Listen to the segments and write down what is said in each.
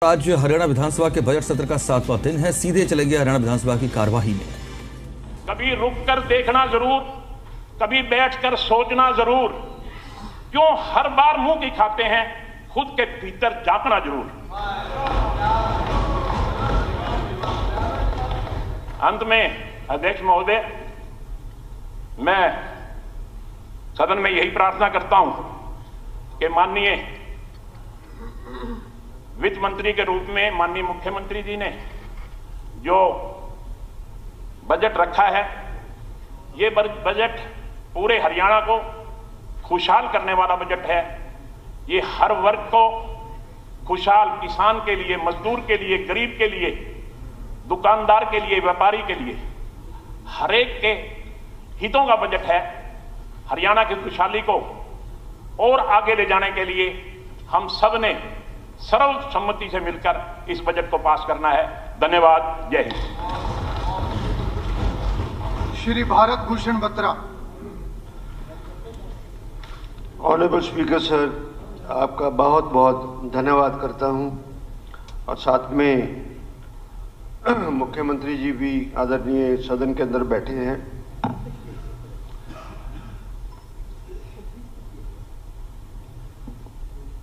आज हरियाणा विधानसभा के बजट सत्र का 7वां दिन है। सीधे चलेंगे हरियाणा विधानसभा की कार्यवाही में। कभी रुककर देखना जरूर, कभी बैठकर सोचना जरूर, क्यों हर बार मुंह की खाते हैं, खुद के भीतर झांकना जरूर। अंत में अध्यक्ष महोदय, मैं सदन में यही प्रार्थना करता हूं कि माननीय वित्त मंत्री के रूप में माननीय मुख्यमंत्री जी ने जो बजट रखा है, ये बजट पूरे हरियाणा को खुशहाल करने वाला बजट है। ये हर वर्ग को खुशहाल, किसान के लिए, मजदूर के लिए, गरीब के लिए, दुकानदार के लिए, व्यापारी के लिए, हर एक के हितों का बजट है। हरियाणा की खुशहाली को और आगे ले जाने के लिए हम सब ने सर्वसम्मति से मिलकर इस बजट को पास करना है। धन्यवाद। जय Hind. Shri Bharat Bhushan Batra. Honourable speaker sir, आपका बहुत बहुत धन्यवाद करता हूं और साथ में मुख्यमंत्री जी भी आदरणीय सदन के अंदर बैठे हैं।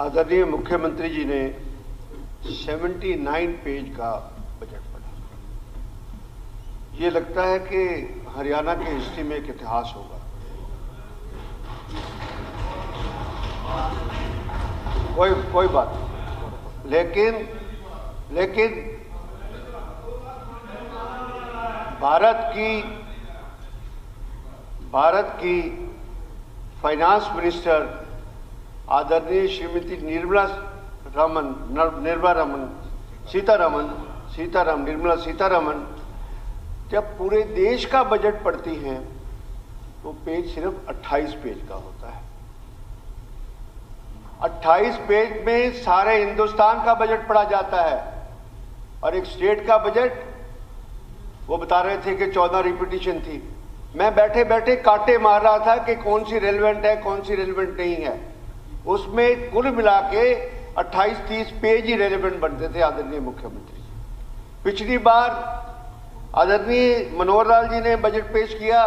आदरणीय मुख्यमंत्री जी ने 79 पेज का बजट पढ़ा। ये लगता है कि हरियाणा के हिस्ट्री में एक इतिहास होगा। कोई बात नहीं, लेकिन भारत की फाइनेंस मिनिस्टर आदरणीय श्रीमती निर्मला सीतारमन जब पूरे देश का बजट पढ़ती हैं तो पेज सिर्फ 28 पेज का होता है। 28 पेज में सारे हिंदुस्तान का बजट पढ़ा जाता है और एक स्टेट का बजट, वो बता रहे थे कि 14 रिपीटिशन थी। मैं बैठे बैठे कांटे मार रहा था कि कौन सी रेलेवेंट है, कौन सी रेलेवेंट नहीं है। उसमें कुल मिला के 28-30 पेज ही रेलेवेंट बनते थे। आदरणीय मुख्यमंत्री, पिछली बार आदरणीय मनोहर लाल जी ने बजट पेश किया,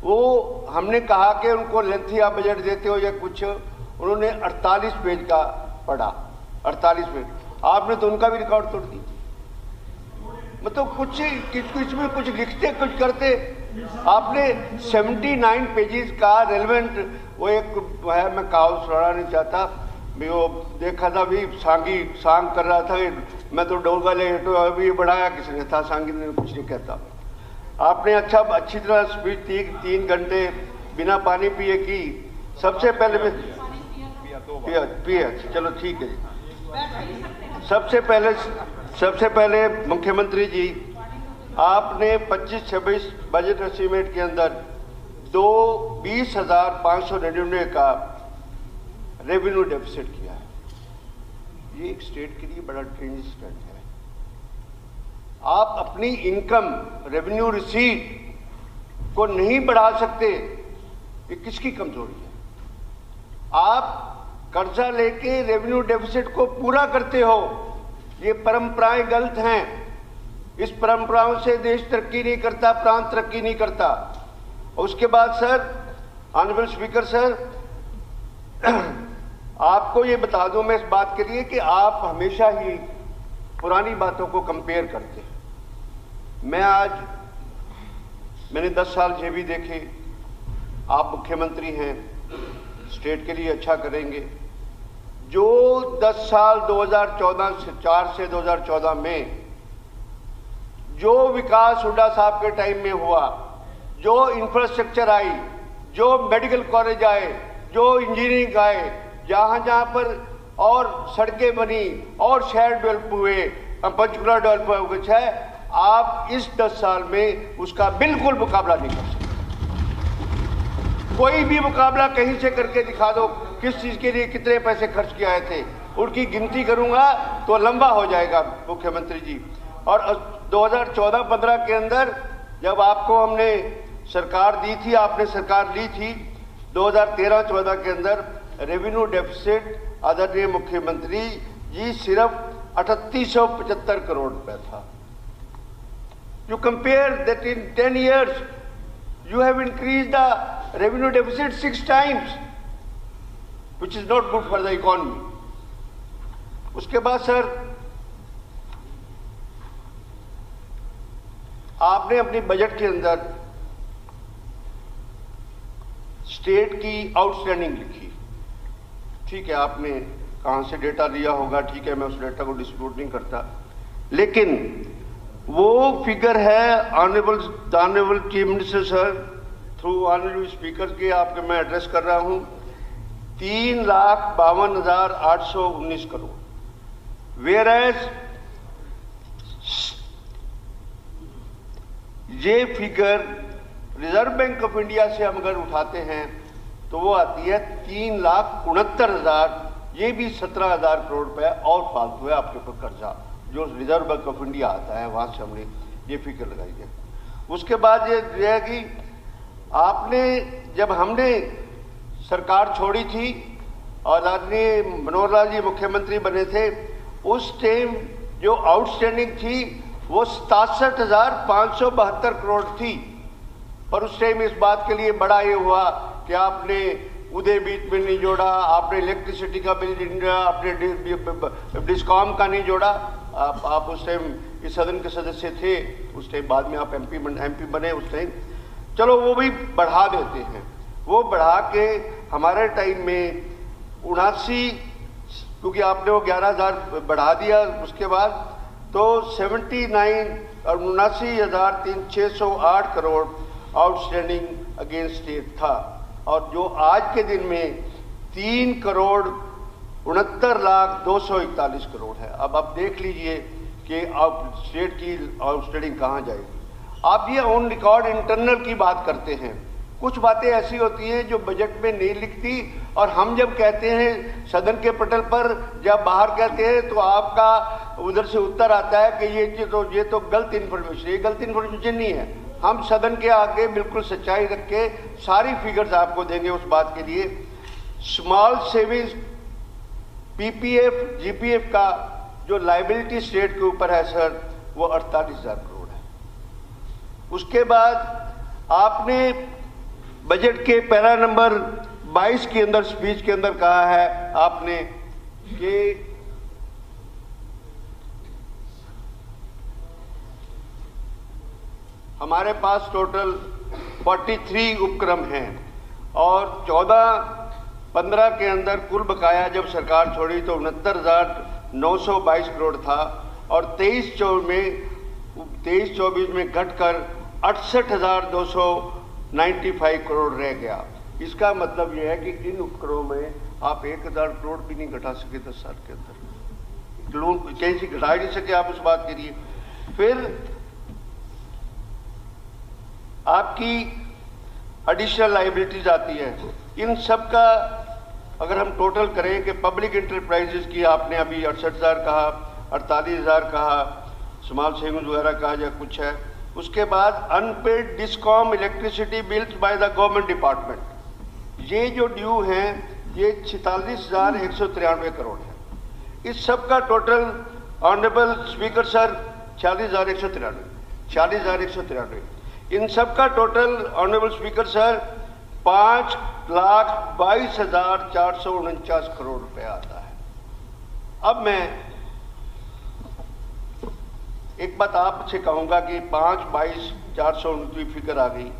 वो हमने कहा कि उनको लेंथी आप बजट देते हो या कुछ, उन्होंने 48 पेज का पढ़ा। 48 पेज, आपने तो उनका भी रिकॉर्ड तोड़ दिया। मतलब कुछ में कुछ लिखते कुछ करते। आपने 79 पेजेस का रेलेवेंट, वो एक है, मैं कहावत सुनाना नहीं चाहता भी, वो देखा था भी सांग कर रहा था, मैं तो डोगा ले तो अभी बढ़ाया किसने था, सांगी ने कुछ नहीं कहता। आपने अच्छी तरह स्पीच 3 घंटे बिना पानी पिए की। सबसे पहले पिया, चलो ठीक है। सबसे पहले मुख्यमंत्री जी, आपने 25-26 बजट एस्टीमेट के अंदर 20,599 का रेवेन्यू डेफिसिट किया है। ये एक स्टेट के लिए बड़ा ट्रांजिशन है। आप अपनी इनकम, रेवेन्यू रिसीट को नहीं बढ़ा सकते, ये किसकी कमजोरी है? आप कर्जा लेके रेवेन्यू डेफिसिट को पूरा करते हो, ये परंपराएं गलत हैं। इस परंपराओं से देश तरक्की नहीं करता, प्रांत तरक्की नहीं करता। उसके बाद सर, ऑनरेबल स्पीकर सर, आपको ये बता दूं मैं इस बात के लिए कि आप हमेशा ही पुरानी बातों को कंपेयर करते हैं। मैंने 10 साल ये भी देखे, आप मुख्यमंत्री हैं, स्टेट के लिए अच्छा करेंगे। जो 10 साल 2004 से 2014 में जो विकास हुड्डा साहब के टाइम में हुआ, जो इंफ्रास्ट्रक्चर आई, जो मेडिकल कॉलेज आए, जो इंजीनियरिंग आए, जहां पर और सड़कें बनी और शहर डेवलप हुए, पंचकुला डेवलप हुआ है, आप इस 10 साल में उसका बिल्कुल मुकाबला नहीं कर सकते। कोई भी मुकाबला कहीं से करके दिखा दो, किस चीज के लिए कितने पैसे खर्च किए आए थे, उनकी गिनती करूंगा तो लंबा हो जाएगा मुख्यमंत्री जी। और 2014-15 के अंदर जब आपको हमने सरकार दी थी, आपने सरकार ली थी, 2013-14 के अंदर रेवेन्यू डेफिसिट आदरणीय मुख्यमंत्री जी सिर्फ 3875 करोड़ रुपए था। You compare that in 10 years, you have increased the revenue deficit 6 times, which is not good for the economy. उसके बाद सर, आपने अपनी बजट के अंदर स्टेट की आउटस्टैंडिंग लिखी। ठीक है, आपने कहां से डेटा लिया होगा, ठीक है, मैं उस डेटा को डिस्प्यूट नहीं करता, लेकिन वो फिगर है honourable chief minister sir, through honourable speaker के आपके मैं एड्रेस कर रहा हूं, 3,52,819 करोड़। वेयर एज ये figure reserve bank of India से हम अगर उठाते हैं तो वो आती है 3,69,000। ये भी 17,000 करोड़ रुपए और फालतू है आपके ऊपर कर्जा, जो रिजर्व बैंक ऑफ इंडिया आता है, वहां से हमने ये फिगर लगाई है। उसके बाद ये है कि आपने जब हमने सरकार छोड़ी थी और आदरणीय मनोहर लाल जी मुख्यमंत्री बने थे, उस टाइम जो आउटस्टैंडिंग थी वो 67,572 करोड़ थी। पर उस टाइम इस बात के लिए बड़ा ये हुआ कि आपने उदय बीच में नहीं जोड़ा, आपने इलेक्ट्रिसिटी का बिल नहीं जोड़ा, आपने डिस्कॉम का नहीं जोड़ा। आप उस टाइम इस सदन के सदस्य थे, उस टाइम बाद में आप एमपी बने उस टाइम, चलो वो भी बढ़ा देते हैं। वो बढ़ा के हमारे टाइम में 79, क्योंकि आपने वो 11,000 बढ़ा दिया, उसके बाद तो 79,608 करोड़ आउटस्टैंडिंग अगेंस्ट स्टेट था। और जो आज के दिन में 3,69,02,41 करोड़ है। अब आप देख लीजिए कि अब स्टेट की आउटस्टैंडिंग कहाँ जाएगी। आप ये ऑन रिकॉर्ड इंटरनल की बात करते हैं, कुछ बातें ऐसी होती हैं जो बजट में नहीं लिखती, और हम जब कहते हैं सदन के पटल पर, जब बाहर कहते हैं तो आपका उधर से उत्तर आता है कि ये तो गलत इन्फॉर्मेशन। ये गलत इन्फॉर्मेशन नहीं है, हम सदन के आगे बिल्कुल सच्चाई रख के सारी फिगर्स आपको देंगे। उस बात के लिए स्मॉल सेविंग्स पीपीएफ जीपीएफ का जो लायबिलिटी स्टेट के ऊपर है सर, वो 48,000 करोड़ है। उसके बाद आपने बजट के पैरा नंबर 22 के अंदर स्पीच के अंदर कहा है आपने कि हमारे पास टोटल 43 उपक्रम हैं और 14-15 के अंदर कुल बकाया जब सरकार छोड़ी तो 69,922 करोड़ था, और 23-24 में घटकर 68,295 करोड़ रह गया। इसका मतलब यह है कि इन उपक्रमों में आप 1,000 करोड़ भी नहीं घटा सके 10 साल के अंदर, लोन कहीं से घटा ही नहीं सके आप उस बात के लिए। फिर आपकी एडिशनल लायबिलिटीज आती है, इन सब का अगर हम टोटल करें कि पब्लिक इंटरप्राइजेस की आपने अभी 68,000 कहा, 48,000 कहा, स्मॉल सेविंग्स वगैरह कहा या कुछ है। उसके बाद unpaid discom electricity bills by the government department, ये जो ड्यू हैं ये 46,193 करोड़ है। इस सब का टोटल ऑनरेबल स्पीकर सर 40,193 इन सब का total honourable speaker sir 5,22,449 crore रुपए आता है। अब मैं एक बात आपसे कहूंगा कि 5,22,449 फिगर आ गई।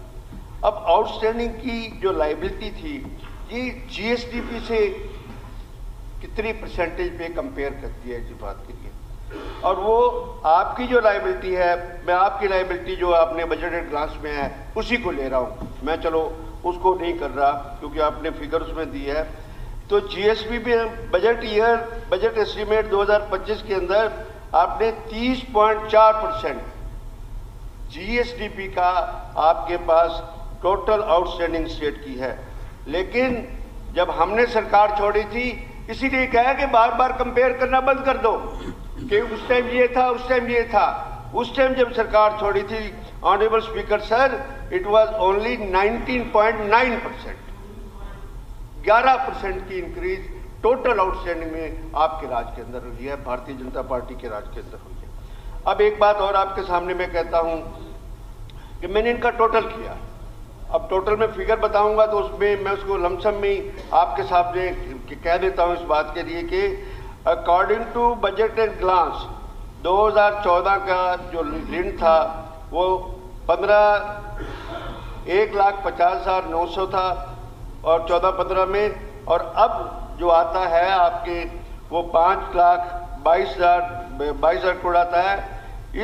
अब आउटस्टैंडिंग की जो लायबिलिटी थी ये जीएसडीपी से कितनी परसेंटेज पे कंपेयर करती है इस बात के लिए, और वो आपकी जो लायबिलिटी है, मैं आपकी लायबिलिटी जो आपने बजटेड ग्लास में है उसी को ले रहा हूँ, मैं चलो उसको नहीं कर रहा क्योंकि आपने फिगर उसमें दी है। तो जीएसपी में बजट एस्टीमेट 2025 के अंदर आपने 30.4% जीएसडीपी का आपके पास टोटल आउटस्टैंडिंग स्टेट की है। लेकिन जब हमने सरकार छोड़ी थी इसीलिए कहा कि बार बार कंपेयर करना बंद कर दो कि उस टाइम ये था, उस टाइम ये था। उस टाइम जब सरकार छोड़ी थी honourable speaker sir, it was only 19.9%, 11% की इंक्रीज टोटल आउटस्टैंडिंग में आपके राज के अंदर हुई है, भारतीय जनता पार्टी के राज के अंदर हुई है। अब एक बात और आपके सामने मैं कहता हूं कि मैंने इनका टोटल किया। अब टोटल में फिगर बताऊंगा तो उसमें मैं उसको लमसम में आपके सामने कह देता हूं इस बात के लिए कि according to budget and glance 2014 का जो ऋण था वो 1,50,900 था और 14-15 में, और अब जो आता है आपके वो 5,22,000 करोड़ आता है।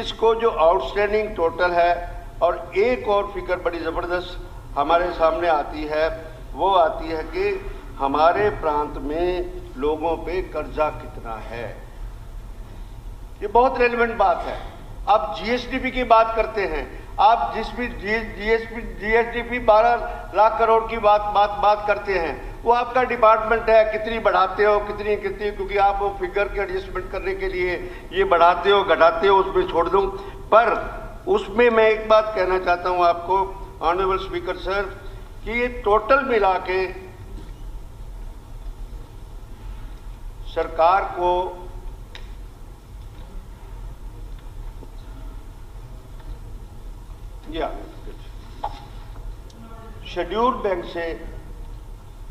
इसको जो आउटस्टैंडिंग टोटल है, और एक और फिगर बड़ी ज़बरदस्त हमारे सामने आती है, वो आती है कि हमारे प्रांत में लोगों पे कर्जा कितना है। ये बहुत रेलेवेंट बात है। आप जीएसडीपी की बात करते हैं, आप जिस भी जीएसडीपी 12 लाख करोड़ की बात करते हैं, वो आपका डिपार्टमेंट है, कितनी बढ़ाते हो कितनी, क्योंकि आप वो फिगर के एडजस्टमेंट करने के लिए ये बढ़ाते हो घटाते हो, उसमें छोड़ दूं। पर उसमें मैं एक बात कहना चाहता हूं आपको ऑनरेबल स्पीकर सर, कि ये टोटल मिला के सरकार को शेड्यूल्ड बैंक से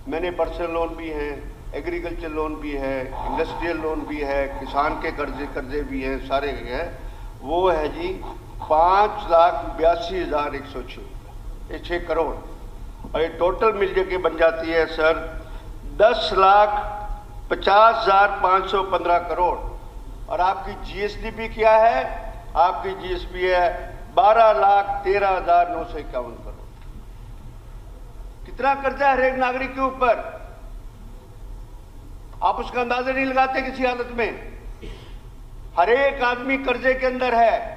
मैंने पर्सनल लोन भी हैं, एग्रीकल्चर लोन भी है, इंडस्ट्रियल लोन भी है, किसान के कर्जे भी हैं, सारे हैं। वो है जी 5,82,106 करोड़, और ये टोटल मिल के बन जाती है सर 10,50,515 करोड़। और आपकी जीएसडीपी क्या है? आपकी जीएसपी है 12,13,951 करोड़। कितना कर्जा है हर एक नागरिक के ऊपर, आप उसका अंदाजा नहीं लगाते किसी हालत में। हर एक आदमी कर्जे के अंदर है।